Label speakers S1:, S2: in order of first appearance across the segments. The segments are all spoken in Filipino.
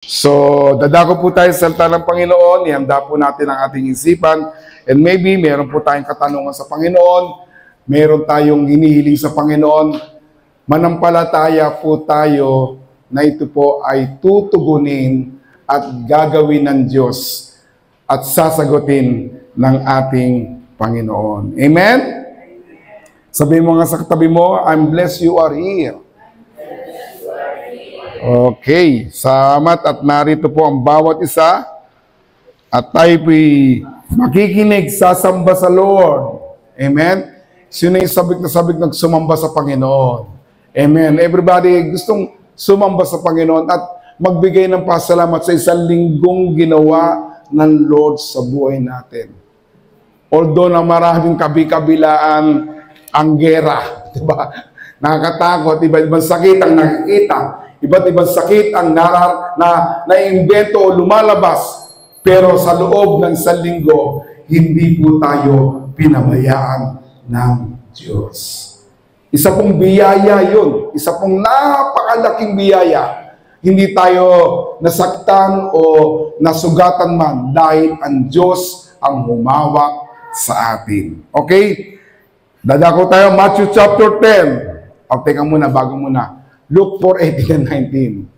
S1: So, dadako po tayo sa salita ng Panginoon, ihanda po natin ang ating isipan, and maybe meron po tayong katanungan sa Panginoon, meron tayong hinihiling sa Panginoon, manampalataya po tayo na ito po ay tutugunin at gagawin ng Diyos at sasagutin ng ating Panginoon. Amen? Sabihin mo nga sa katabi mo, I'm blessed you are here. Okay, salamat at narito po ang bawat isa at tayo po'y makikinig, sasamba sa Lord. Amen? Sino yung sabik na sabik nagsumamba sa Panginoon? Amen. Everybody gustong sumamba sa Panginoon at magbigay ng pasalamat sa isang linggong ginawa ng Lord sa buhay natin. Although na maraming kabi-kabilaan ang gera, diba? Nakakatakot, iba-ibang sakit ang nakikita. Iba't ibang sakit ang naimbento o lumalabas. Pero sa loob ng isang linggo, hindi po tayo pinabayaan ng Diyos. Isa pong biyaya yun. Isa pong napakalaking biyaya. Hindi tayo nasaktan o nasugatan man dahil ang Diyos ang humawak sa atin. Okay? Dadako tayo, Matthew chapter 10. Teka muna, bago muna. Luke 4:18 and 19.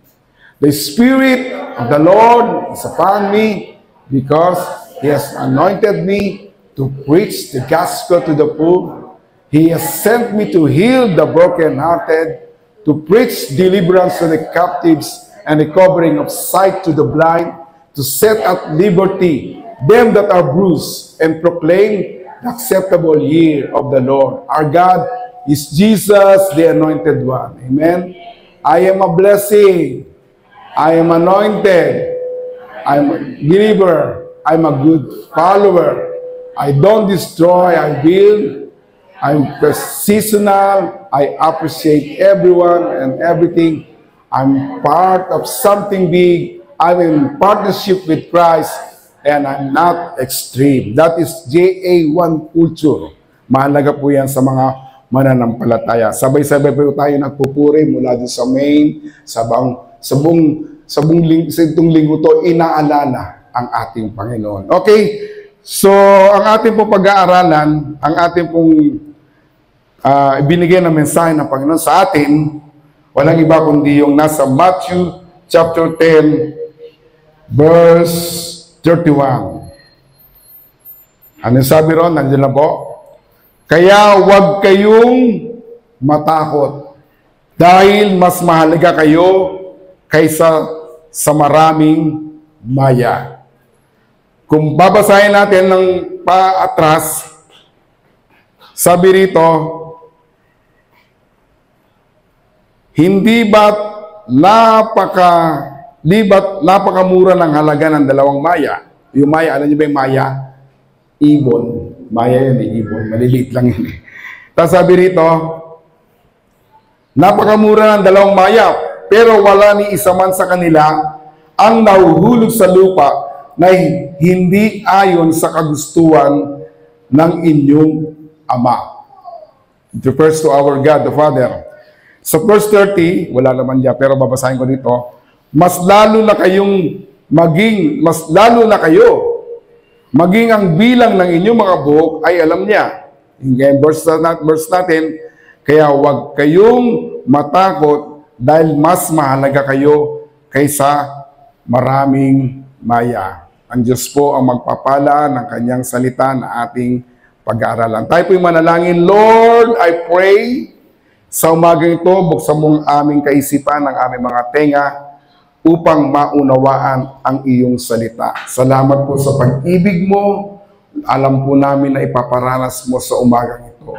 S1: The Spirit of the Lord is upon me because He has anointed me to preach the gospel to the poor. He has sent me to heal the brokenhearted, to preach deliverance to the captives and recovering of sight to the blind, to set at liberty them that are bruised, and proclaim the acceptable year of the Lord. Our God is Jesus, the Anointed One. Amen? I am a blessing. I am anointed. I am a believer. I am a good follower. I don't destroy, I build. I'm seasonal. I appreciate everyone and everything. I'm part of something big. I'm in partnership with Christ, and I'm not extreme. That is JA1 culture. Mahalaga po yan sa mga mananampalataya. Sabay-sabay po tayo nagpupuri mula din sa main, sa itong linggo to, inaalala ang ating Panginoon. Okay, so ang ating pong pag-aaralan, ang ating pong ibinigay na mensahe ng Panginoon sa atin, walang iba kundi yung nasa Matthew chapter 10, verse 31. Ano sabi ron? Nandiyan lang po. Kaya huwag kayong matakot dahil mas mahalaga kayo kaysa sa maraming maya. Kung babasahin natin ng paatras, sabi rito, hindi ba't napakamura ng halaga ng 2 maya? Yung maya, alam niyo ba yung maya? Ibon. Maya yun, ibon. Maliliit lang yun. Tapos sabi rito, napakamura ng 2 maya, pero wala ni isa man sa kanila ang nahuhulog sa lupa na hindi ayon sa kagustuhan ng inyong Ama. It refers to our God, the Father. Sa verse 30, wala naman diyan, pero babasahin ko dito, mas lalo na maging ang bilang ng inyong mga buhok ay alam niya. Hingga verse natin, kaya huwag kayong matakot dahil mas mahalaga kayo kaysa maraming maya. Ang Diyos po ang magpapala ng kanyang salita na ating pag-aaralan. Tayo po'y manalangin. Lord, I pray sa umagang ito, buksan mong aming kaisipan, ang aming mga tenga, upang maunawaan ang iyong salita. Salamat po sa pag-ibig mo. Alam po namin na ipaparanas mo sa umagang ito.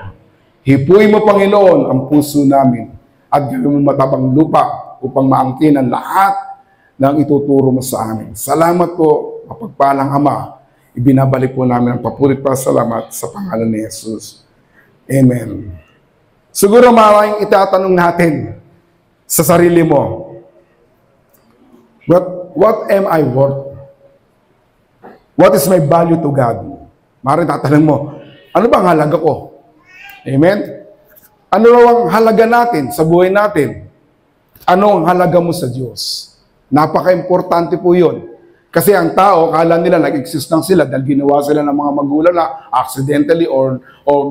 S1: Hipuin mo, Panginoon, ang puso namin at gawin mo matabang lupa upang maangkin ang lahat ng ituturo mo sa amin. Salamat po, mapagpalang Ama. Ibinabalik po namin ang papurit pa salamat sa pangalan ni Jesus. Amen. Siguro maraming itatanong natin sa sarili mo, what am I worth? What is my value to God? Maaaring tatanong mo, ano ba ang halaga ko? Amen? Ano raw ang halaga natin sa buhay natin? Ano ang halaga mo sa Diyos? Napaka-importante po yun. Kasi ang tao, kala nila nag-exist lang sila dahil ginawa sila ng mga magulang na accidentally or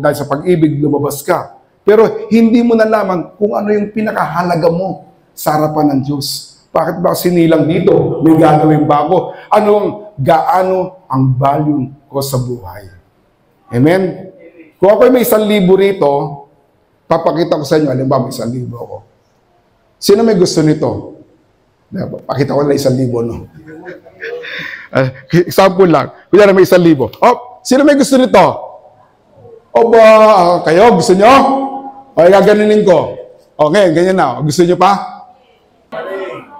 S1: dahil sa pag-ibig lumabas ka. Pero hindi mo nalaman kung ano yung pinakahalaga mo sa harapan ng Diyos. Bakit ba sinilang dito? May gagawin ba ako? Gaano ang value ko sa buhay? Amen? Kung ako may 1,000 rito, papakita ko sa inyo, halimbawa may 1,000 ako. Sino may gusto nito? Pakita ko na 1,000, no? Example lang. Kuya na may 1,000. Oh, sino may gusto nito? O ba, kayo, gusto nyo? O, gaganunin ko. Okay, ganyan na. Gusto nyo pa?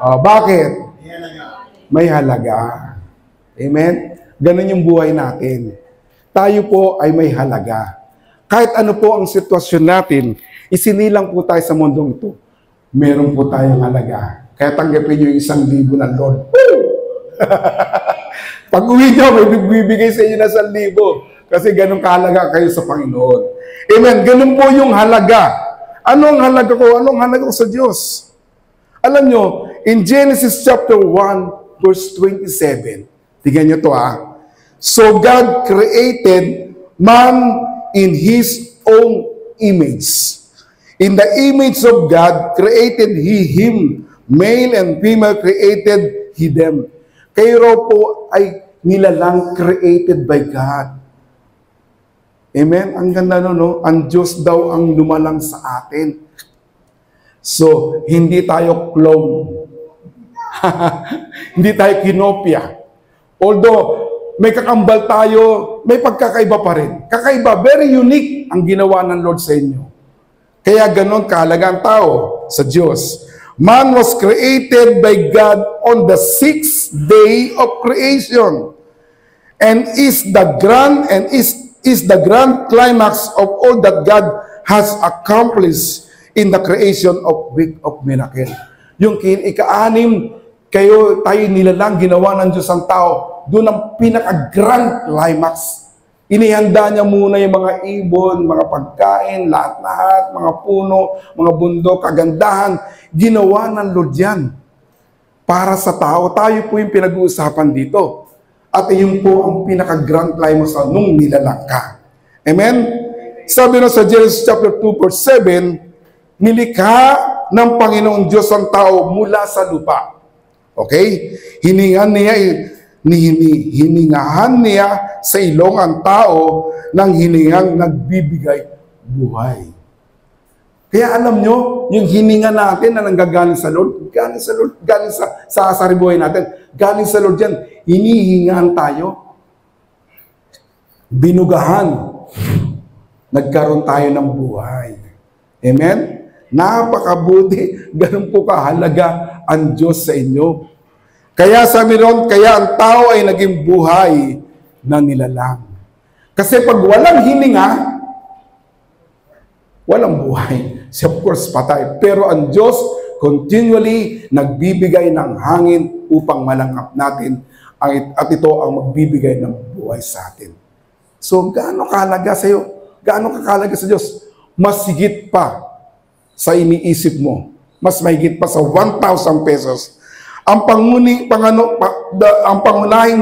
S1: Bakit? May halaga. Amen? Ganun yung buhay natin. Tayo po ay may halaga. Kahit ano po ang sitwasyon natin, isinilang po tayo sa mundong ito. Meron po tayong halaga. Kaya tanggapin nyo yung 1,000 ng Lord. Pag uwi nyo, may bibigay sa inyo na 1,000. Kasi ganun kahalaga kayo sa Panginoon. Amen. Ganun po yung halaga. Anong halaga ko? Anong halaga ko sa Diyos? Alam nyo, in Genesis chapter 1, verse 27, tingnan nyo to So God created man in His own image. In the image of God created He him. Male and female created He them. Kayo raw po ay nilalang created by God. Amen? Ang ganda no? Ang Diyos daw ang lumalang sa atin. So, hindi tayo clone. Hindi tayo kinopya. Although, may kakambal tayo, may pagkakaiba pa rin. Kakaiba, very unique ang ginawa ng Lord sa inyo. Kaya ganon kahalaga ang tao sa Diyos. Man was created by God on the 6th day of creation and is the grand climax of all that God has accomplished in the creation of week of miracle. Yung ika-anim, tayo nilalang ginawa ng Diyos ang tao, doon ang pinaka-grand climax. Inihanda niya muna yung mga ibon, mga pagkain, lahat-lahat, mga puno, mga bundok, kagandahan. Ginawa ng Lord yan. Para sa tao, tayo po yung pinag-uusapan dito. At yun po ang pinaka-grand climax nung nilalang ka. Amen? Sabi na sa Genesis chapter 2 verse 7, nilikha ng Panginoong Diyos ang tao mula sa lupa. Okay? Hiningahan niya sa ilong ang tao ng hiningang nagbibigay buhay. Kaya alam nyo, yung hininga natin na nanggagaling sa Lord, galing sa Lord, galing sa saribuhay natin, galing sa Lord yan, hinihingaan tayo. Binugahan. Nagkaroon tayo ng buhay. Amen? Napakabuti. Ganun po kahalaga ang Diyos sa inyo. Kaya sabi ron, kaya ang tao ay naging buhay na nilalang. Kasi pag walang hininga, walang buhay. So of course, patay. Pero ang Diyos continually nagbibigay ng hangin upang malangap natin at ito ang magbibigay ng buhay sa atin. So gaano kahalaga sa iyo? Gaano kakalaga sa Diyos? Mas higit pa sa iniisip mo. Mas mahigit pa sa 1,000 pesos. Ang pangunahing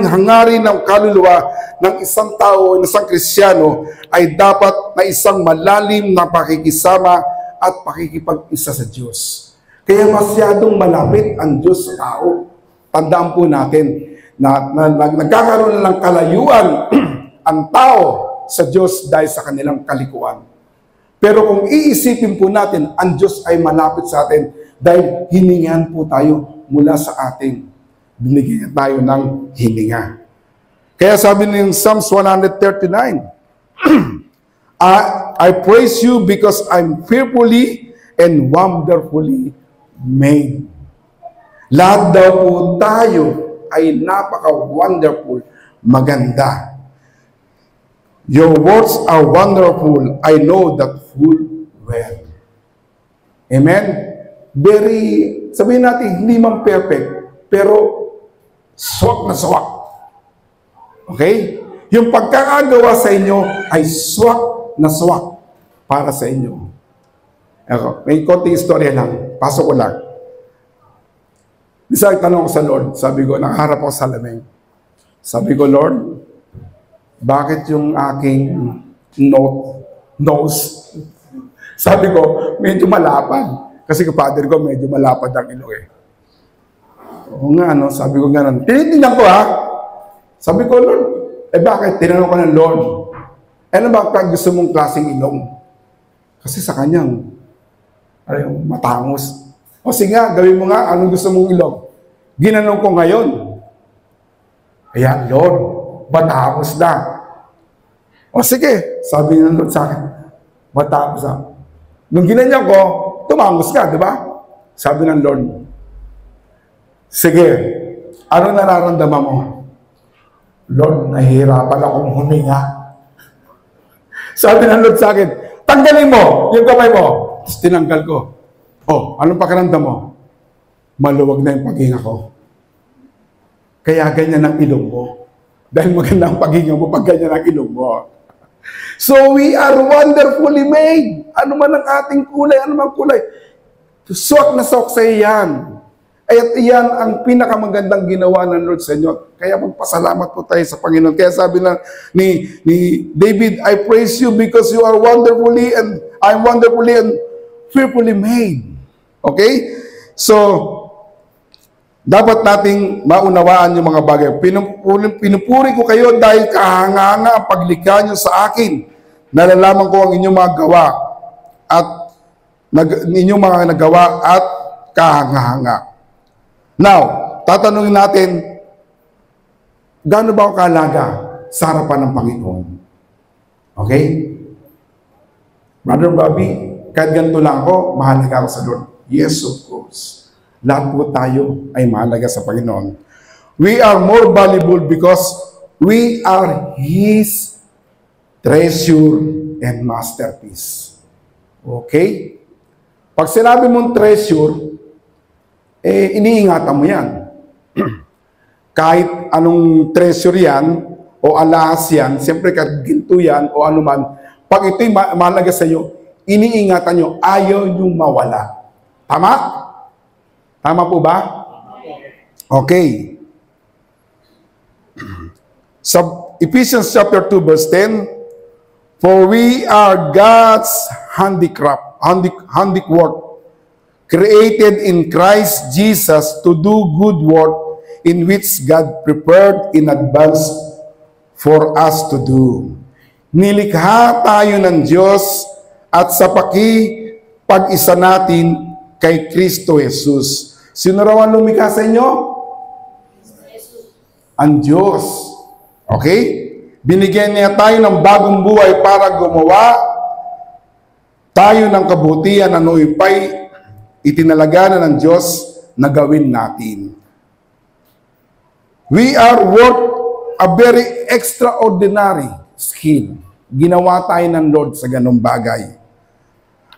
S1: hangarin ng kaluluwa ng isang tao, ng isang Kristiyano, ay dapat na isang malalim na pakikisama at pakikipag-isa sa Diyos. Kaya masyadong malapit ang Diyos sa tao. Tandaan po natin na nagkakaroon ng kalayuan ang tao sa Diyos dahil sa kanilang kalikuan. Pero kung iisipin po natin, ang Diyos ay malapit sa atin dahil hiningan po tayo mula sa ating. Binigyan tayo ng hininga. Kaya sabi ng Psalms 139, I praise you because I'm fearfully and wonderfully made. Lahat daw po tayo ay napaka-wonderful, maganda. Your words are wonderful. I know that full well. Amen? Sabihin natin, hindi man perfect, pero swak na swak. Okay? Yung pagkakagawa sa inyo ay swak na swak para sa inyo. May konting istorya lang. Pasok ko lang. Isa tanong ko sa Lord, sabi ko, nakaharap ako sa lameng. Sabi ko, Lord, bakit yung aking nose, sabi ko, medyo malapad. Kasi kapatid ko, medyo malapad ang ilong eh. Oo nga, no? Sabi ko gano'n. Tinitingnan ko ha. Sabi ko, Lord, bakit? Tinanong ko ng Lord, ano ba pag gusto mong klaseng ilong? Kasi sa kanyang, matangos. O sige nga, gawin mo nga, anong gusto mong ilong? Ginanong ko ngayon. Ayan, Lord, matangos na. O sige, sabi ng Lord sa akin, matangos na. Nung ginanyan ko, tumangos ka, di ba? Sabi ng Lord, sige, anong nararamdaman mo? Lord, nahihirapan akong huminga. Sabi ng Lord sa akin, tanggalin mo yung kamay mo. Tapos tinanggal ko. Oh, anong pakiramdam mo? Maluwag na yung paghinga ko. Kaya ganyan ang ilong mo. Dahil maganda ang paghinga mo pag ganyan ang ilong mo. So we are wonderfully made. Ano man ang ating kulay, ano man kulay. Suwak na suwak sa iyan. At iyan ang pinakamagandang ginawa ng Lord sa inyo. Kaya magpasalamat po tayo sa Panginoon. Kaya sabi na ni David, I praise you because you are wonderfully and I'm wonderfully and fearfully made. Okay? So, dapat nating maunawaan yung mga bagay. Pinupuri ko kayo dahil kahanga-hanga ang paglikha nyo sa akin. Nalalaman ko ang inyong mga gawa at inyong mga nagawa at kahanga-hanga. Now, tatanungin natin, gaano ba ako kahalaga sa harapan ng Panginoon? Okay? Brother Bobby, kahit ganito lang ako, mahalaga ako sa Lord. Yes, of course. Lahat po tayo ay mahalaga sa Panginoon. We are more valuable because we are His treasure and masterpiece. Okay? Pag sinabi mong treasure, iniingatan mo yan. Kahit anong treasure yan, o alahas yan, siyempre kahit ginto yan, o anuman, pag ito'y mahalaga sa iyo, iniingatan nyo, ayaw nyo mawala. Tama? Tama po ba? Okay. So, Ephesians chapter 2 verse 10, for we are God's handiwork, created in Christ Jesus to do good work in which God prepared in advance for us to do. Nilikha tayo ng Diyos at sa pag-isa natin kay Kristo Jesus. Sino raw ang lumikha sa inyo? Ang Diyos. Okay? Binigyan niya tayo ng bagong buhay para gumawa tayo ng kabutihan na ipay itinalaga na ng Diyos na gawin natin. We are worth a very extraordinary skill. Ginawa tayo ng Lord sa ganung bagay.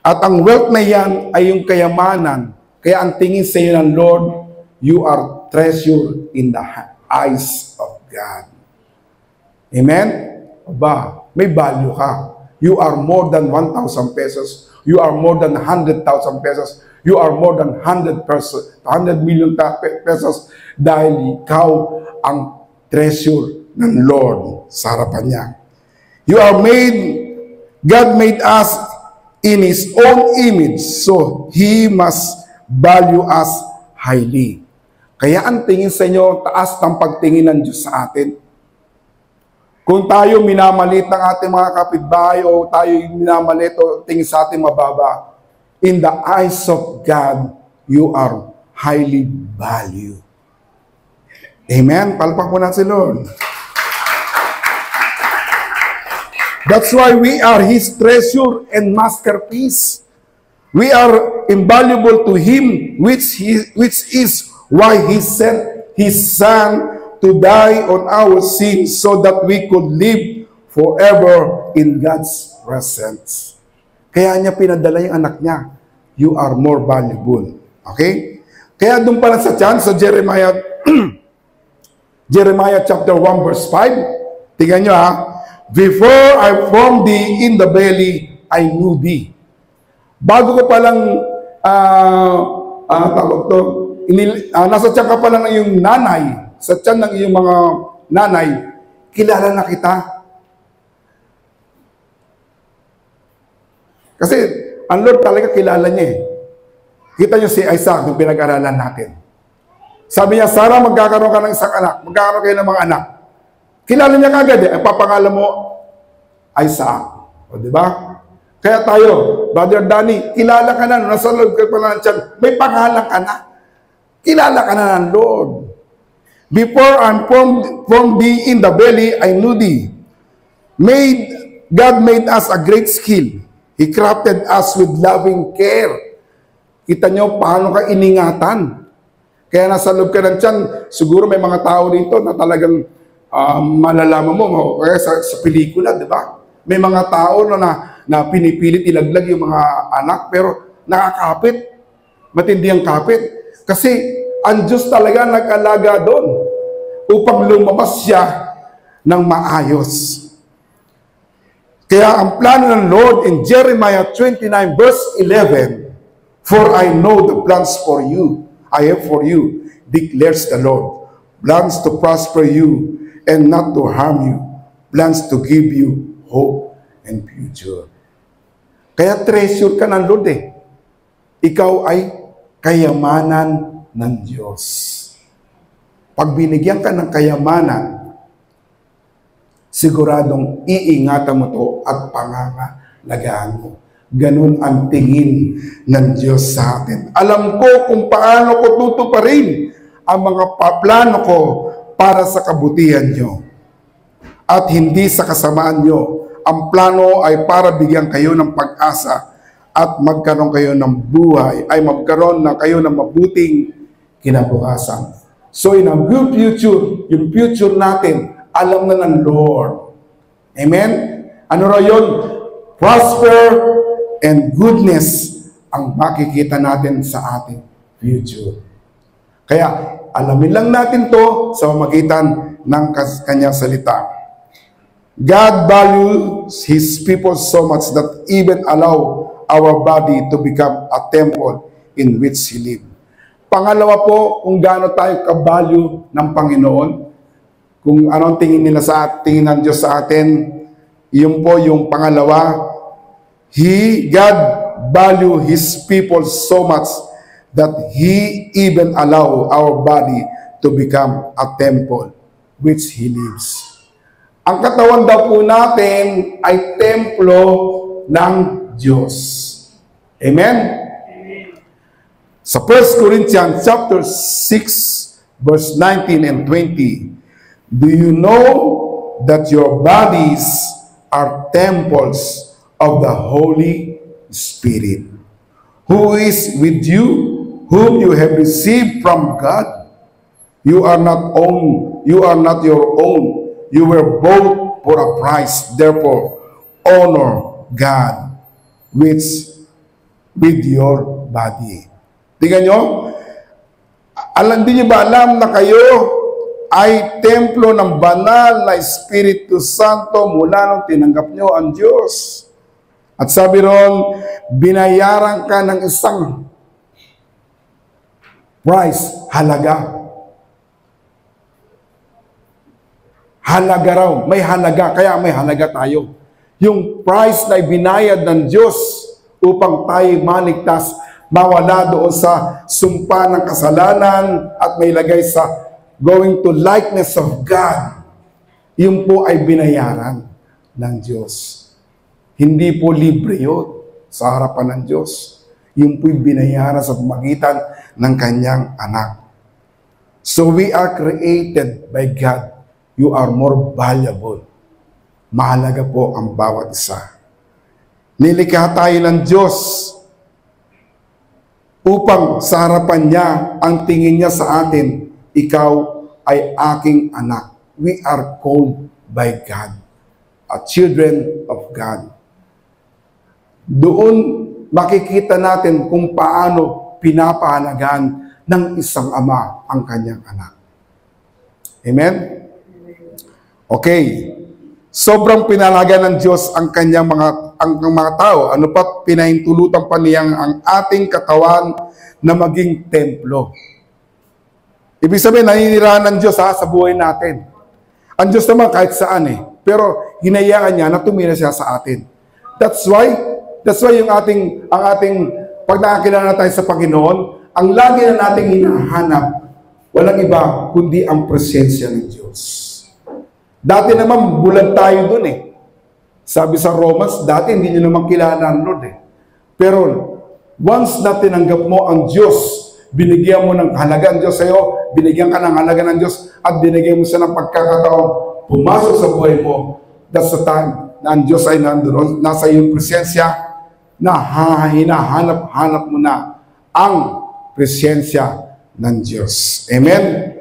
S1: At ang wealth na yan ay yung kayamanan. Kaya ang tingin sa iyo ng Lord, you are treasure in the eyes of God. Amen? Aba, may value ka. You are more than 1,000 pesos. You are more than 100,000 pesos. You are more than 100 million pesos dahil ikaw ang treasure ng Lord sa harapan niya. You are God made us in His own image, so He must value us highly. Kaya ang tingin sa inyo, taas ng pagtingin ng Diyos sa atin. Kung tayo minamalit ng ating mga kapitbahay o tayo minamalit o tingin sa ating mababa, in the eyes of God, you are highly valued. Amen? Palpak mo natin si Lord. That's why we are His treasure and masterpiece. We are invaluable to Him, which is why He sent His Son to die on our sins so that we could live forever in God's presence. Kaya niya pinadala yung anak niya. You are more valuable. Okay? Kaya doon pala sa Jeremiah, Jeremiah chapter 1 verse 5, tingnan nyo ha, before I formed thee in the belly, I knew thee. Bago ko palang, tawag to, nasa tiyan ka pa lang ng iyong nanay, sa tiyan ng iyong mga nanay, kilala na kita. Kasi ang Lord talaga kilala niya eh. Kita niyo si Isaac, yung pinag-aralan natin. Sabi niya, Sarah, magkakaroon ka ng isang anak. Magkakaroon kayo ng mga anak. Kilala niya kagad eh. Ang papangalan mo, Isaac. O, di ba? Kaya tayo, Brother Danny, kilala ka na. Nasa loob ka pa na ng tiyan. May pangalan ka na. Kilala ka na ng Lord. Before I'm from thee in the belly, I knew thee. God made us a great skill. He crafted us with loving care. Kita nyo paano ka iningatan. Kaya nasa loob ka ng tiyan, siguro may mga tao dito na talagang malalaman mo. Kaya sa pelikula, di ba? May mga tao na pinipilit ilaglag yung mga anak, pero nakakapit. Matindi ang kapit. Kasi ang Diyos talaga nag-alaga doon upang lumabas siya ng maayos. Kaya ang plano ng Lord in Jeremiah 29 verse 11, for I know the plans for you, I have for you, declares the Lord. Plans to prosper you and not to harm you. Plans to give you hope and future. Kaya treasure ka ng Lord eh. Ikaw ay kayamanan ng Diyos. Pag binigyan ka ng kayamanan, siguradong iingatan mo to at pangangalagaan mo. Ganun ang tingin ng Diyos sa atin. Alam ko kung paano ko tutuparin ang mga plano ko para sa kabutihan nyo. At hindi sa kasamaan nyo. Ang plano ay para bigyan kayo ng pag-asa at magkaroon kayo ng buhay, ay magkaroon na kayo ng mabuting kinabukasan. So in a good future, yung future natin, alam na ng Lord. Amen? Ano raw yun? Prosper and goodness ang makikita natin sa ating future. Kaya, alamin lang natin to sa pamamagitan ng kanyang salita. God values His people so much that even allow our body to become a temple in which He lives. Pangalawa po, kung gaano tayo kabalyo ng Panginoon, kung anong tingin nila tingin ng Diyos sa atin, yun po yung pangalawa. God value His people so much that He even allow our body to become a temple which He lives. Ang katawan daw po natin ay templo ng Diyos. Amen? Sa 1 Corinthians chapter 6 verse 19 and 20, do you know that your bodies are temples of the Holy Spirit, who is with you, whom you have received from God? You are not your own. You were bought for a price. Therefore, honor God with your body. Tingnan nyo, hindi nyo ba alam na kayo ay templo ng banal na Espiritu Santo mula nung tinanggap nyo ang Diyos? At sabi ron, binayaran ka ng isang price, halaga. Halaga raw, may halaga, kaya may halaga tayo. Yung price na ibinayad ng Diyos upang tayo maligtas, mawala doon sa sumpa ng kasalanan at may lagay sa going to likeness of God. Yun po ay binayaran ng Diyos. Hindi po libre yun sa harapan ng Diyos. Yun po'y binayaran sa pamagitan ng kanyang anak. So we are created by God. You are more valuable. Mahalaga po ang bawat isa. Nilikha tayo ng Diyos upang sa harapan niya, ang tingin niya sa atin, ikaw ay aking anak. We are called by God, a children of God. Doon makikita natin kung paano pinapahalagaan ng isang ama ang kanyang anak. Amen? Okay. Sobrang pinalaga ng Diyos ang kanyang mga tao. Ano pa, pinahintulutan pa niyang ang ating katawan na maging templo. Ibig sabihin, naninirahan ng Diyos sa buhay natin. Ang Diyos naman kahit saan Pero hinayaan niya na tumira siya sa atin. That's why ang ating pag nakakilala tayo sa Panginoon, ang lagi na nating hinahanap, walang iba kundi ang presensya ng Diyos. Dati naman bulag tayo dun Sabi sa Romans, dati hindi nyo naman kilala ang Lord Pero once na tinanggap mo ang Diyos, binigyan mo ng halaga ang Diyos sa'yo, binigyan ka ng halaga ng Diyos, at binigyan mo siya ng pagkakataon, pumasok sa buhay mo, that's the time na ang Diyos ay nandun, nasa iyong presensya, na hinahanap-hanap mo na ang presensya ng Diyos. Amen?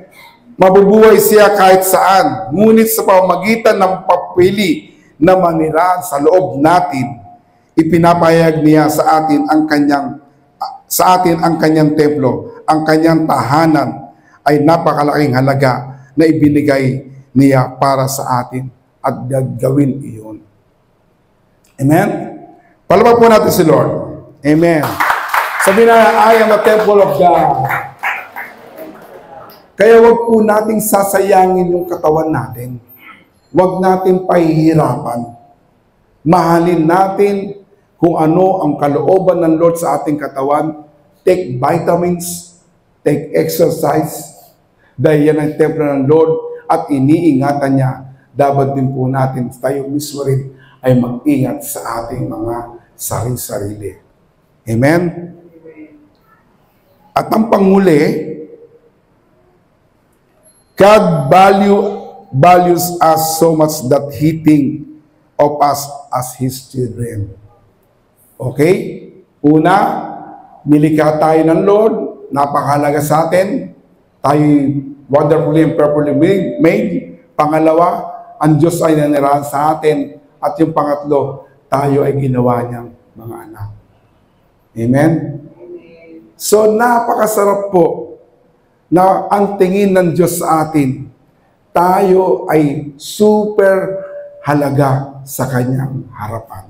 S1: Mabubuhay siya kahit saan, ngunit sa pamamagitan ng papili na manirahan sa loob natin, ipinapahayag niya sa atin ang kanyang templo, ang kanyang tahanan ay napakalaking halaga na ibinigay niya para sa atin at gagawin iyon. Amen? Palabag po natin si Lord. Amen. Sabi na, I am the temple of God. Kaya wag po nating sasayangin yung katawan natin. Wag natin pahihirapan. Mahalin natin kung ano ang kalooban ng Lord sa ating katawan. Take vitamins, take exercise, dahil yan ang templo ng Lord at iniingatan niya. Dapat din po natin tayo mismo rin ay mag-ingat sa ating mga sarili-sarili. Amen? At ang panguli, God values us so much that He thinks of us as His children. Okay? Una, nilikha tayo ng Lord, napakahalaga sa atin, tayo wonderfully and perfectly made. Pangalawa, ang Diyos ay nanirahan sa atin. At yung pangatlo, tayo ay ginawa niyang mga anak. Amen? So, napakasarap po na ang tingin ng Diyos sa atin, tayo ay super halaga sa Kanyang harapan.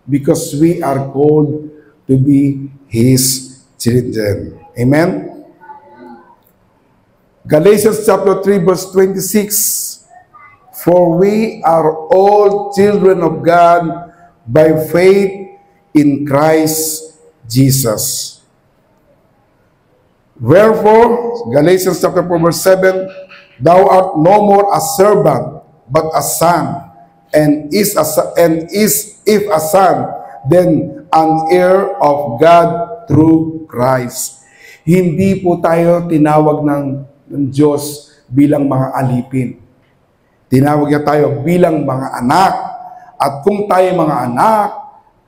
S1: Because we are called to be His children. Amen? Galatians chapter 3 verse 26, for we are all children of God by faith in Christ Jesus. Wherefore, Galatians chapter 4 verse 7, thou art no more a servant, but a son, and if a son, then an heir of God through Christ. Hindi po tayo tinawag ng Diyos bilang mga alipin. Tinawag niya tayo bilang mga anak. At kung tayo mga anak,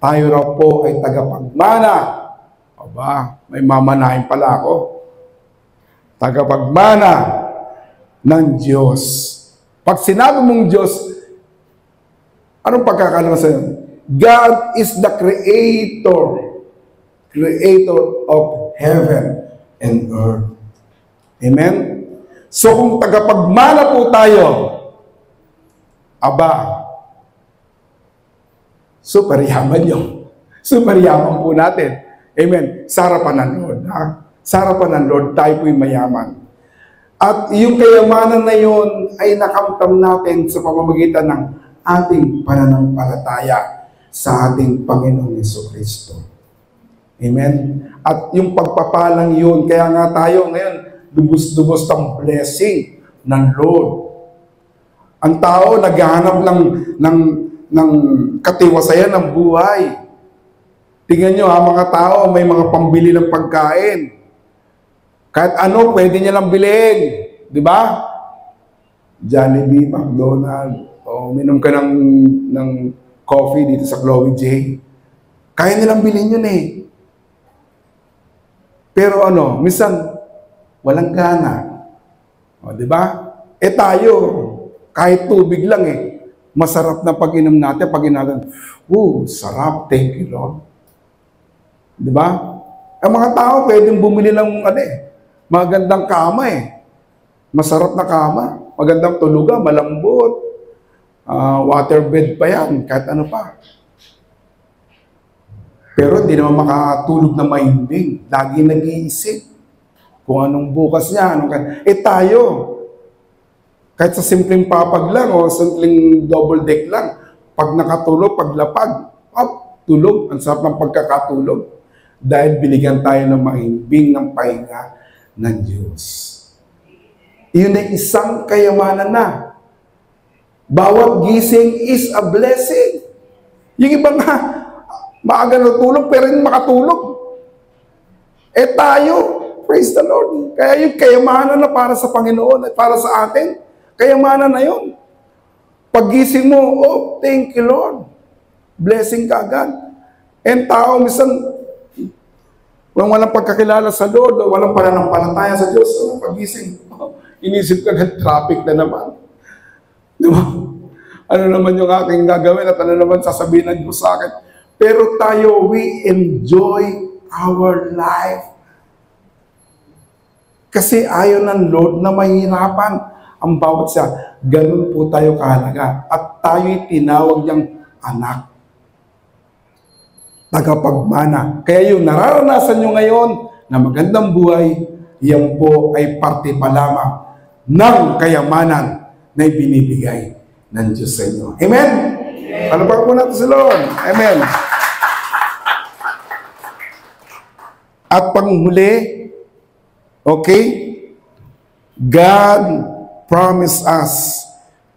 S1: tayo raw po ay tagapagmana. Aba, may mamanahin pala ako. Tagapagmana ng Diyos. Pag sinabi mong Diyos, anong pagkakalaman sa'yo? God is the creator of heaven and earth. Amen? So kung tagapagmana po tayo, aba, super yaman yun. Super yaman po natin. Amen? Sa harapan ng Lord. Sa harapan ng Lord, tayo po'y mayaman. At yung kayamanan na yun ay nakamtam natin sa pamamagitan ng ating pananampalataya sa ating Panginoong Jesucristo. Amen? At yung pagpapalang yun, kaya nga tayo ngayon, dubos-dubos ng blessing ng Lord. Ang tao naghahanap ng katiwasayan ng buhay. Tingnan nyo mga tao, may mga pambili ng pagkain. Kahit ano, pwede niya lang bilhin. Di ba? Jollibee, McDonald's, o minom ka ng coffee dito sa Chloe J. Kaya nilang bilhin yun Pero minsan, walang gana. O, di ba? Tayo, kahit tubig lang masarap na pag-inom natin, sarap, thank you Lord. Di ba? Ang mga tao, pwedeng bumili ng magandang kama Masarap na kama, magandang tulugan, malambot, waterbed pa yan, kahit ano pa. Pero hindi naman makatulog na mahimbing. Lagi nag-iisip. kung anong bukas niya. Tayo, kahit sa simpleng papag lang o simpleng double deck lang, pag nakatulog, paglapag, tulog. Ang sarap ng pagkakatulog. Dahil binigyan tayo ng mahimbing ng pahinga ng Diyos. Iyon ay isang kayamanan na. Bawat gising is a blessing. Yung iba nga, maaga natulog pero hindi makatulog. Tayo, praise the Lord. Kaya yung kayamanan na para sa Panginoon at para sa atin, kayamanan na yun. Paggising mo, thank you Lord. Blessing ka agad. Tao, minsan, walang pagkakilala sa Lord, walang pananampalataya sa Diyos, pagising, inisip ka ng traffic na naman. Diba? Ano naman yung aking gagawin at ano naman sasabihin ng Diyos sa akin? Pero tayo, we enjoy our life. Kasi ayaw ng Lord na mahirapan ang bawat siya. Ganun po tayo kahalaga. At tayo'y tinawag niyang anak. Tagapagmana. Kaya yung nararanasan nyo ngayon na magandang buhay, yan po ay parte pa lamang ng kayamanan na ibinibigay ng Diyos sa inyo. Amen? Palapag po natin sa Lord. Amen. At panghuli, okay, God promised us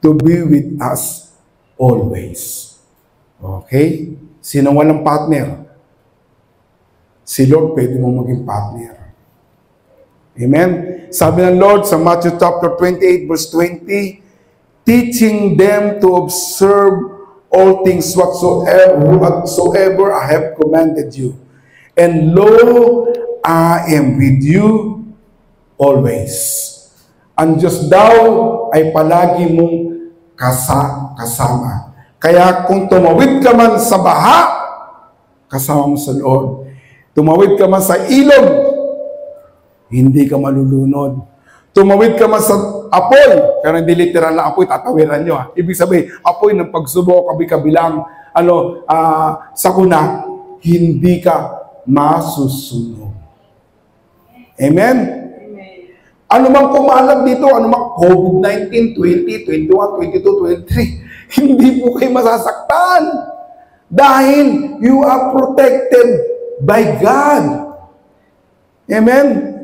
S1: to be with us always. Okay? Sino walang partner? Si Lord pwede mo maging partner. Amen? Sabi ng Lord sa Matthew chapter 28 verse 20, teaching them to observe all things whatsoever I have commanded you. And lo, I am with you always. Ang Diyos daw ay palagi mong kasama. Kaya kung tumawid ka man sa baha, kasama mo sa Lord. Tumawid ka man sa ilog, hindi ka malulunod. Tumawid ka man sa apoy, pero hindi literal na apoy, tatawiran nyo. Ibig sabihin, apoy ng pagsubok, kabilang sakuna, hindi ka masusunog. Amen? Ano mang kumalag dito, ano mang COVID-19, 20, 21, 22, 23, hindi po kayo masasaktan. Dahil you are protected by God. Amen?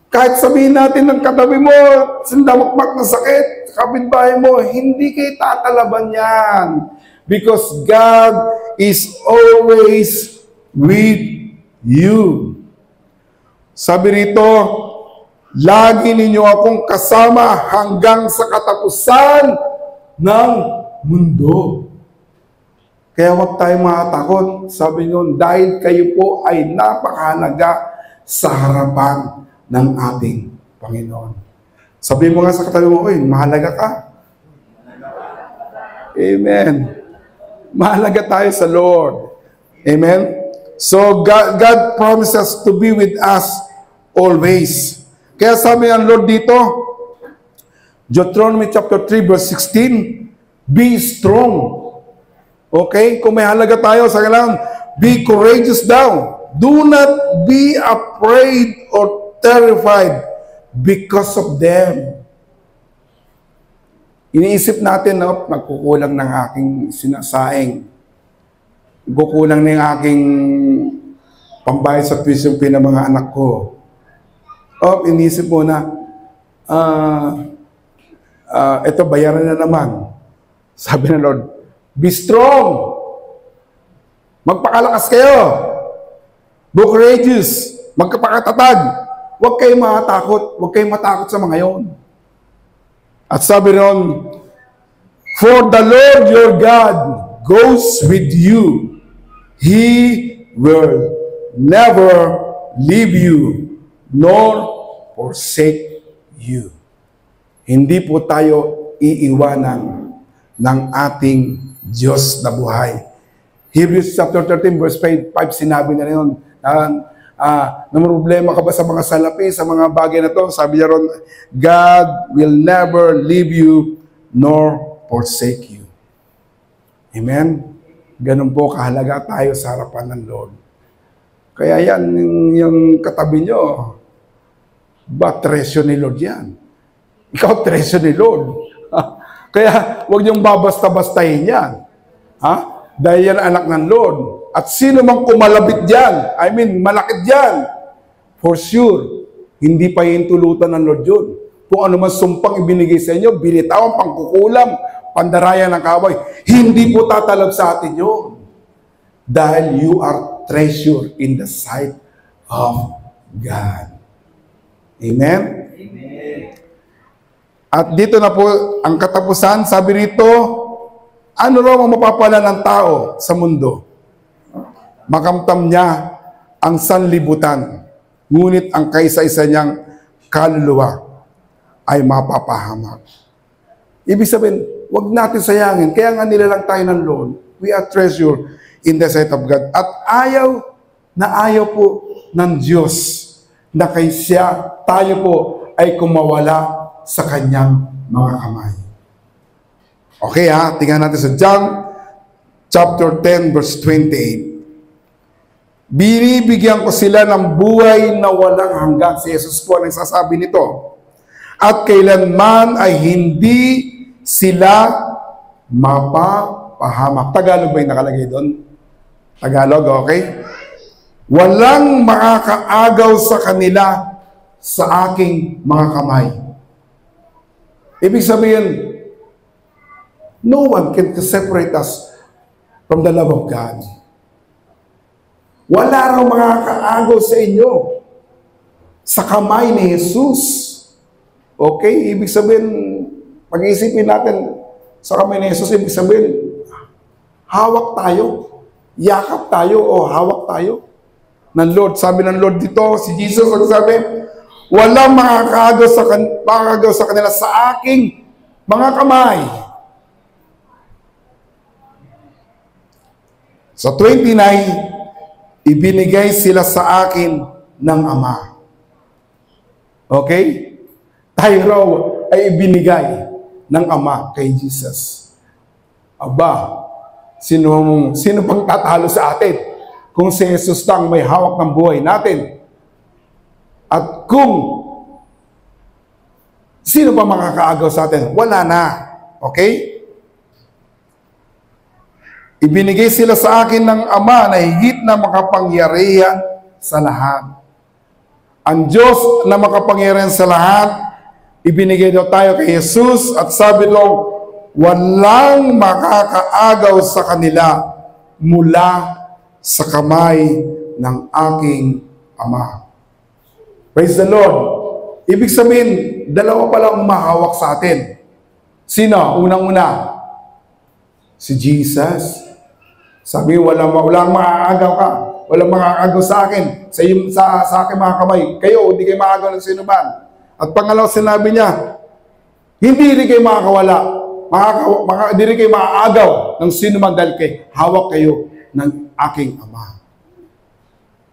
S1: Kahit sabihin natin ng katabi mo, sindamakmak na sakit, kapitbahay mo, hindi kayo tatalaban yan. Because God is always with you. Sabi rito, lagi ninyo akong kasama hanggang sa katapusan ng mundo. Kaya huwag tayong matakot. Sabi nyo, dahil kayo po ay napakahalaga sa harapan ng ating Panginoon. Sabi mo nga sa katabi mo, mahalaga ka. Amen. Mahalaga tayo sa Lord. Amen. So, God promises to be with us always. Kaya sabi ng Lord dito, Deuteronomy chapter 3 verse 16, be strong. Okay? Kung may halaga tayo, sa kailangan, be courageous daw. Do not be afraid or terrified because of them. Iniisip natin, nagkukulang ng aking sinasaing. Kukulang na yung aking pambayad sa tuition fee ng mga anak ko. Iniisip mo na, ito, bayaran na naman. Sabi ng Lord, be strong. Magpakalakas kayo. Be courageous. Magkapakatatag. Huwag kayong matakot. Huwag kayong matakot sa mga yon. At sabi ron, for the Lord your God goes with you. He will never leave you nor forsake you. Hindi po tayo iiwanan ng ating Diyos na buhay. Hebrews chapter 13 verse 5 sinabi na rin na problema ka ba sa mga salapi, sa mga bagay na to? Sabi niya ron, God will never leave you nor forsake you. Amen? Ganun po kahalaga tayo sa harapan ng Lord. Kaya yan, yung katabi nyo, Ba, treasure ni Lord yan. Ikaw, treasure ni Lord. Kaya, huwag niyong babasta-bastahin yan. Ha? Dahil yan anak ng Lord. At sino mang kumalabit dyan, malakit dyan, for sure, hindi pa hintulutan ng Lord yun. Kung ano man sumpang ibinigay sa inyo, binitawan, pangkukulam, pandarayan ng kaway, hindi po tatalab sa atin yun. Dahil you are treasure in the sight of God. Amen? Amen. At dito na po ang katapusan, sabi rito, ano raw ang mapapala ng tao sa mundo? Makamtam niya ang sanlibutan, ngunit ang kaisa-isa niyang kaluluwa ay mapapahamak. Ibig sabihin, huwag natin sayangin. Kaya nga nilalang tayo ng Lord. We are treasure in the sight of God. At ayaw po ng Diyos na kay siya, tayo po ay kumawala sa kanyang mga kamay. Okay tingnan natin sa John chapter 10 verse 28. Binibigyan ko sila ng buhay na walang hanggan. Si Jesus po ang nagsasabi nito. At kailanman ay hindi sila mapapahamak. Tagalog ba yung nakalagay doon? Tagalog, okay? Walang makakaagaw sa kanila sa aking mga kamay. Ibig sabihin, no one can separate us from the love of God. Wala raw makakaagaw sa inyo sa kamay ni Jesus. Okay? Ibig sabihin, pag-iisipin natin sa kamay ni Jesus, ibig sabihin, hawak tayo, yakap tayo, o hawak tayo ng Lord. Sabi ng Lord dito, si Jesus nagsabi, walang makakagaw sa kanila sa aking mga kamay. Sa 29, ibinigay sila sa akin ng Ama. Okay? Tayo raw ay ibinigay ng Ama kay Jesus. Aba, sino pang tatalo sa atin kung si Jesus lang may hawak ng buhay natin? At kung sino pa makakaagaw sa atin? Wala na. Okay? Ibinigay sila sa akin ng Ama na higit na makapangyarihan sa lahat. Ang Diyos na makapangyarihan sa lahat, ibinigay daw tayo kay Jesus at sabi daw, walang makakaagaw sa kanila mula sa kamay ng aking Ama. Praise the Lord. Ibig sabihin, dalawa palang mahawak sa atin. Sino? Unang-una, si Jesus. Sabi, walang maaagaw ka. Walang maaagaw sa akin. Sa akin mga kamay. Kayo, hindi kayo maaagaw ng sino man. At pangalaw, sinabi niya, hindi rin kayo makakawala. Hindi rin kayo maaagaw ng sino man dahil hawak kayo ng aking Ama.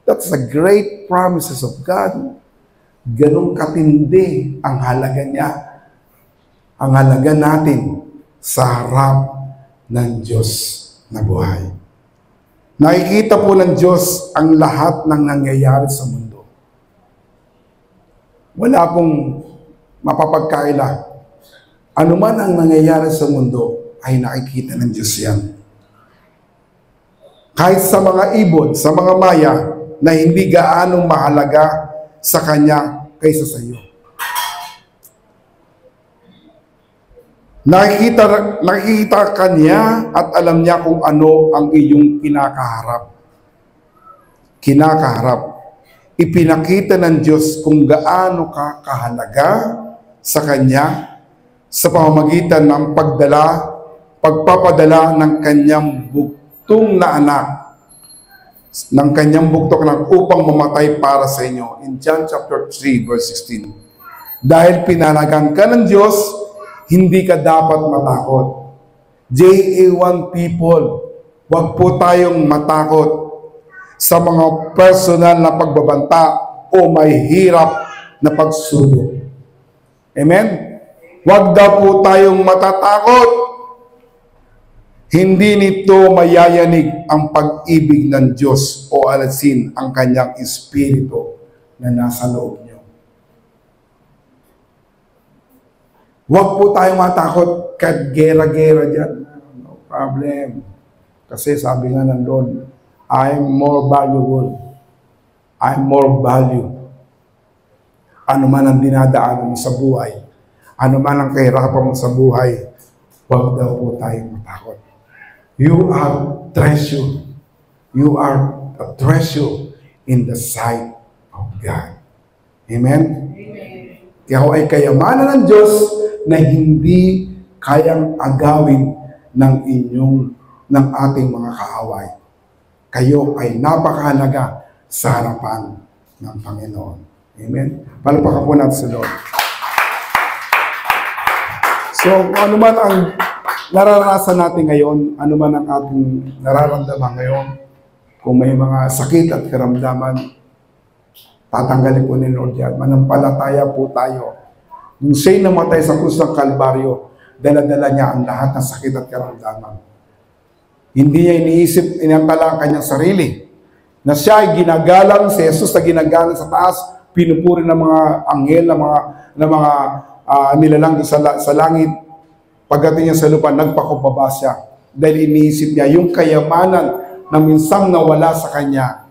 S1: That's the great promises of God. Ganong katindi ang halaga niya. Ang halaga natin sa harap ng Diyos na buhay. Nakikita po ng Diyos ang lahat ng nangyayari sa mundo. Wala pong mapapagkaila. Ano man ang nangyayari sa mundo, ay nakikita ng Diyos yan. Kahit sa mga ibon, sa mga maya, na hindi gaanong mahalaga sa Kanya kaysa sa iyo. Nakikita Kanya at alam niya kung ano ang iyong kinakaharap. Ipinakita ng Diyos kung gaano ka kahalaga sa Kanya sa pamamagitan ng pagpapadala ng Kanyang buktong na anak, ng Kanyang buktok na upang mamatay para sa inyo. In John chapter 3 verse 16. Dahil pinalagan ka ng Diyos, hindi ka dapat matakot. JA1 people, huwag po tayong matakot sa mga personal na pagbabanta o may hirap na pagsubok. Amen? Huwag daw po tayong matatakot. Hindi nito mayayanig ang pag-ibig ng Diyos o alasin ang Kanyang Espiritu na nasa loob niyo. Huwag po tayong matakot kahit gera-gera dyan. No problem. Kasi sabi nga ng Lord, I'm more valuable. I'm more value. Ano man ang dinadaanan mo sa buhay, ano man ang kahirapan mo sa buhay, huwag daw po tayong matakot. You are treasure. You are a treasure in the sight of God. Amen? Ikaw ay kayamanan ng Diyos na hindi kayang agawin ng ating mga kaaway. Kayo ay napakahalaga sa harapan ng Panginoon. Amen? Palakpakan po natin sa Lord. So, ano man ang nararanasan natin ngayon, ano man ang ating nararamdaman ngayon, kung may mga sakit at karamdaman, tatanggalin po ni Lord yan. Manampalataya po tayo. Nung siya'y namatay sa krus ng Kalbaryo, dala-dala niya ang lahat ng sakit at karamdaman. Hindi niya iniisip, inantala ang kanyang sarili. Na siya ay ginagalang, si Jesus na ginagalang sa taas, pinupuri ng mga anghel, ng mga nilalang sa langit. Pagdating niya sa lupa, nagpakumbaba siya. Dahil iniisip niya, yung kayamanan na minsang nawala sa kanya,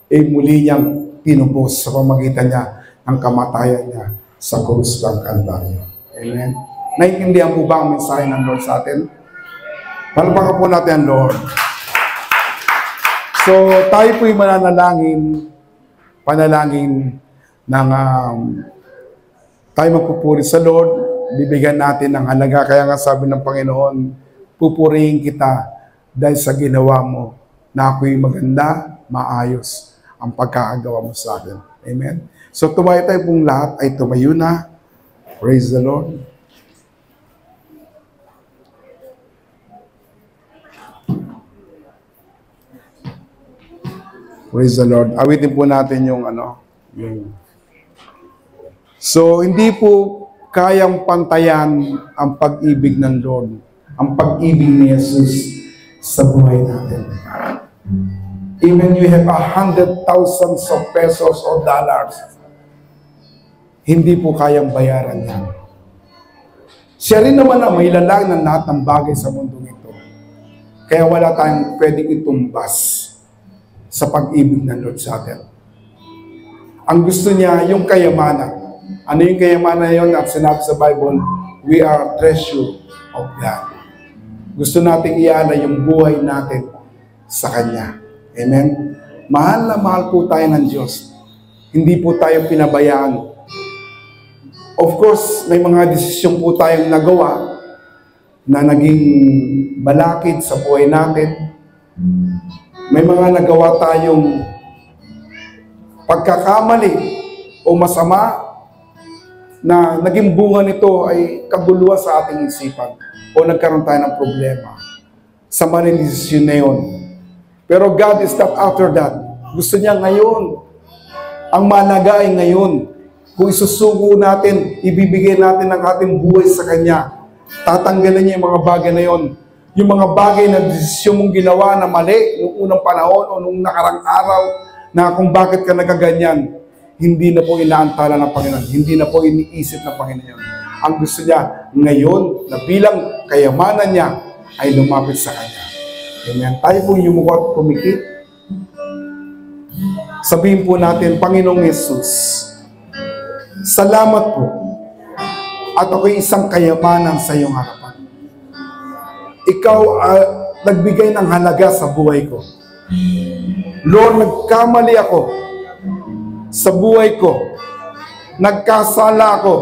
S1: muli niyang pinupos sa pamagitan niya ang kamatayan niya sa krus ng Kalbaryo. Amen? Naintindihan po ba ang mensahe ng Lord sa atin? Palakpakan po natin ang Lord. So, tayo po'y panalangin ng tayo magpupuri sa Lord, bibigyan natin ng halaga. Kaya nga sabi ng Panginoon, pupurihin kita dahil sa ginawa mo na ako'y maganda, maayos ang pagkakagawa mo sa akin. Amen? So, tumayo tayo pong lahat ay tumayo na. Praise the Lord. Praise the Lord. Awitin po natin yung So, hindi po kayang pantayan ang pag-ibig ng Lord, ang pag-ibig ni Jesus sa buhay natin. Even you have 100,000 of pesos or dollars, hindi po kayang bayaran yan. Siya rin naman ang may lalang ng lahat ng bagay sa mundong ito. Kaya wala tayong pwedeng itumbas sa pag-ibig ng Lord sa atin. Ang gusto niya, yung kayamanan. Ano yung kayamanan yun? At sinabi sa Bible, we are treasure of God. Gusto nating ialay yung buhay natin sa Kanya. Amen? Mahal na mahal po tayo ng Diyos. Hindi po tayo pinabayaan. Of course, may mga desisyon po tayong nagawa na naging balakid sa buhay natin. May mga nagawa tayong pagkakamali o masama na naging bunga nito ay kaguluhan sa ating isipan o nagkaroon tayo ng problema sa maling desisyon na yun. Pero God is not after that. Gusto niya ngayon. Ang mahalaga ay ngayon. Kung isusugo natin, ibibigay natin ang ating buhay sa Kanya, tatanggalan niya yung mga bagay na yun. Yung mga bagay na desisyon mong ginawa na mali noong unang panahon o noong nakarang araw na kung bakit ka nagaganyan, hindi na po inaantala ng Panginoon. Hindi na po iniisip ng Panginoon. Ang gusto niya ngayon na bilang kayamanan niya ay lumapit sa Kanya. Amen. Tayo po yumuko at pumikit. Sabihin po natin, Panginoong Yesus, salamat po at ako'y isang kayamanan sa iyong harapan. Ikaw nagbigay ng halaga sa buhay ko. Lord, nagkamali ako sa buhay ko. Nagkasala ako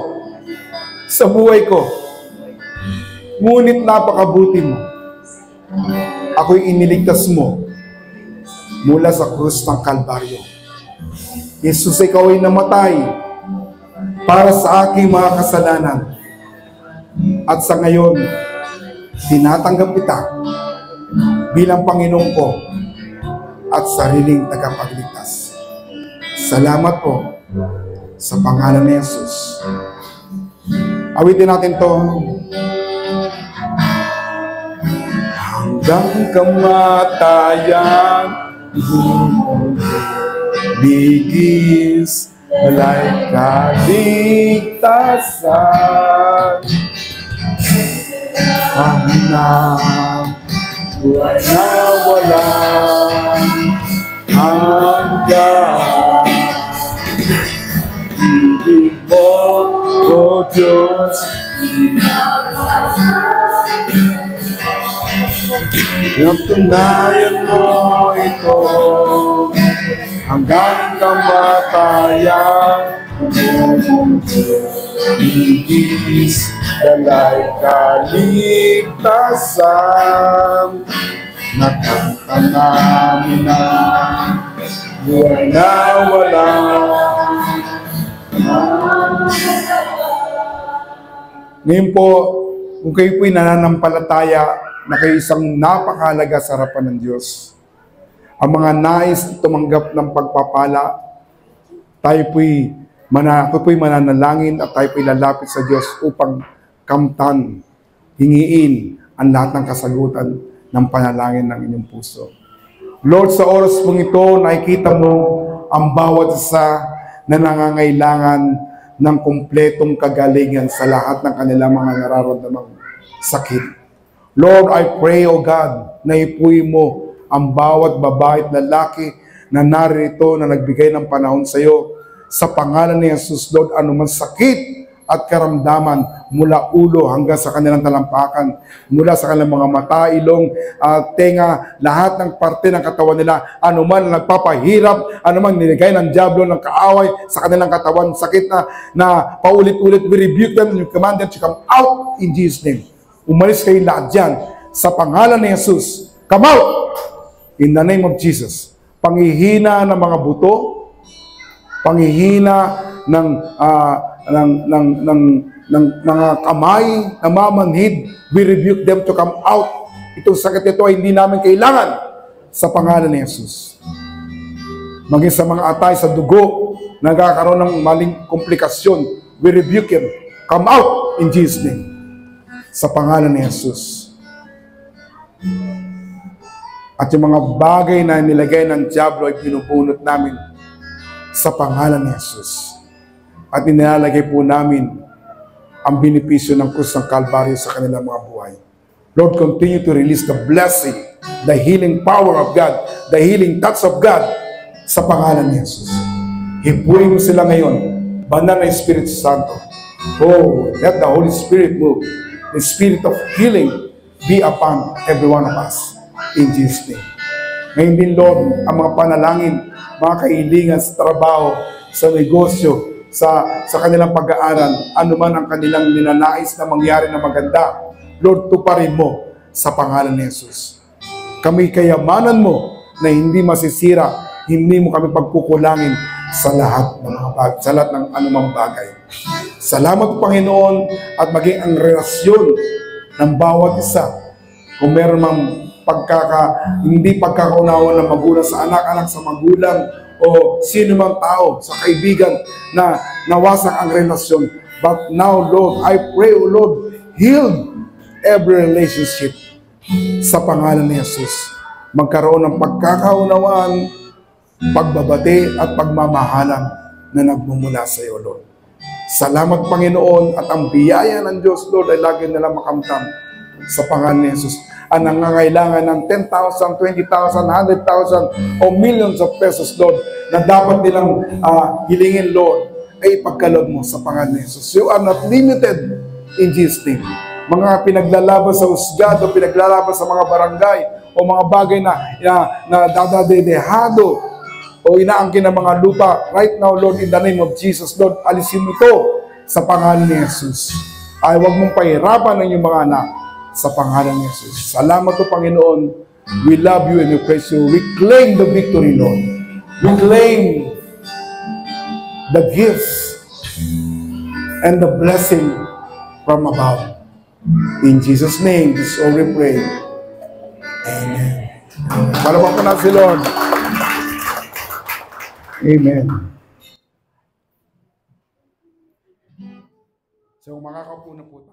S1: sa buhay ko. Ngunit napakabuti mo. Ako'y iniligtas mo mula sa krus ng Kalbaryo. Jesus, ikaw ay namatay para sa aking mga kasalanan. At sa ngayon, tinatanggap kita bilang Panginoon ko at sariling tagapagligtas. Salamat po sa pangalan ni Jesus. Awitin natin to. Hanggang kamatayan, bigis, walay kaligtasan. hanggang buhay na walang hanggan. Ibig mo, O Diyos, napatunayan mo ito hanggang kamatayan. Ibigis dalay kaligtasan, nakanta namin na buhay na walang. Ngayon po, kung kayo po'y nananampalataya na kayo isang napakahalaga sa harapan ng Diyos, ang mga nais tumanggap ng pagpapala, ako po'y mananalangin at tayo po'y lalapit sa Diyos upang kamtan, hingiin ang lahat ng kasagutan ng panalangin ng inyong puso. Lord, sa oras mong ito, nakikita mo ang bawat isa na nangangailangan ng kumpletong kagalingan sa lahat ng kanilang mga nararamdamang sakit. Lord, I pray, O God, na ipuwi mo ang bawat babae at lalaki na narito na nagbigay ng panahon sa iyo. Sa pangalan ni Jesus, Lord, anuman sakit at karamdaman mula ulo hanggang sa kanilang talampakan, mula sa kanilang mga mata, ilong, tenga, lahat ng parte ng katawan nila, anuman nagpapahirap, anuman nilagay ng diablo ng kaaway sa kanilang katawan, sakit na paulit-ulit, we rebuke them, we command them to come out in Jesus' name. Umalis kayo lahat dyan sa pangalan ni Jesus. Come out in the name of Jesus. Panghihina ng mga buto, panghihina ng mga kamay, namamanhid, we rebuke them to come out. Itong sakit ito ay hindi namin kailangan sa pangalan ni Jesus. Maging sa mga atay sa dugo, nagkakaroon ng maling komplikasyon, we rebuke him. Come out in Jesus' name. Sa pangalan ni Jesus. At yung mga bagay na nilagay ng diablo ay pinubunot namin sa pangalan ni Jesus. At inilalagay po namin ang benepisyo ng krus ng Kalbaryo sa kanilang mga buhay. Lord, continue to release the blessing, the healing power of God, the healing touch of God sa pangalan ni Jesus. Hipuin mo sila ngayon, banal na Espiritu Santo. Oh, let the Holy Spirit move. The Spirit of healing be upon every one of us. In Jesus' name. Ngayon din, Lord, ang mga panalangin, mga kahilingan sa trabaho, sa negosyo, sa kanilang pag-aaral, anuman ang kanilang ninanais na mangyari na maganda, Lord, tuparin mo sa pangalan ni Jesus. Kami kayamanan mo na hindi masisira, hindi mo kami pagkukulangin sa lahat ng mga bagay, sa lahat ng anumang bagay. Salamat, Panginoon, at maging ang relasyon ng bawat isa. Kung meron mang hindi pagkakaunawan ng magulang sa anak, anak sa magulang, o sino mang tao sa kaibigan na nawasak ang relasyon. But now, Lord, I pray, O Lord, heal every relationship sa pangalan ni Jesus. Magkaroon ng pagkakaunawaan, pagbabati at pagmamahalan na nagmumula sa iyo, Lord. Salamat, Panginoon, at ang biyaya ng Diyos, Lord, ay lagi nila makamtam sa pangalan ni Jesus. Ang nangangailangan ng 10,000, 20,000, 100,000 o millions of pesos, Lord, na dapat nilang hilingin, Lord, ay ipagkaloob mo sa pangalan ni Jesus. You are not limited in Jesus' name. Mga pinaglalaban sa husgado, pinaglalaban sa mga barangay, o mga bagay na dadadedehado, o inaangkin ng mga lupa, right now, Lord, in the name of Jesus, Lord, alisin mo ito sa pangalan ni Jesus. Ay, huwag mong pahirapan ng iyong mga anak sa pangalan ni Jesus. Salamat po, Panginoon. We love you and we praise you. We claim the victory, Lord. We claim the gifts and the blessing from above. In Jesus' name, this is all we pray. Amen. Palawak ko na si Lord. Amen. So, makakaupo na po tayo.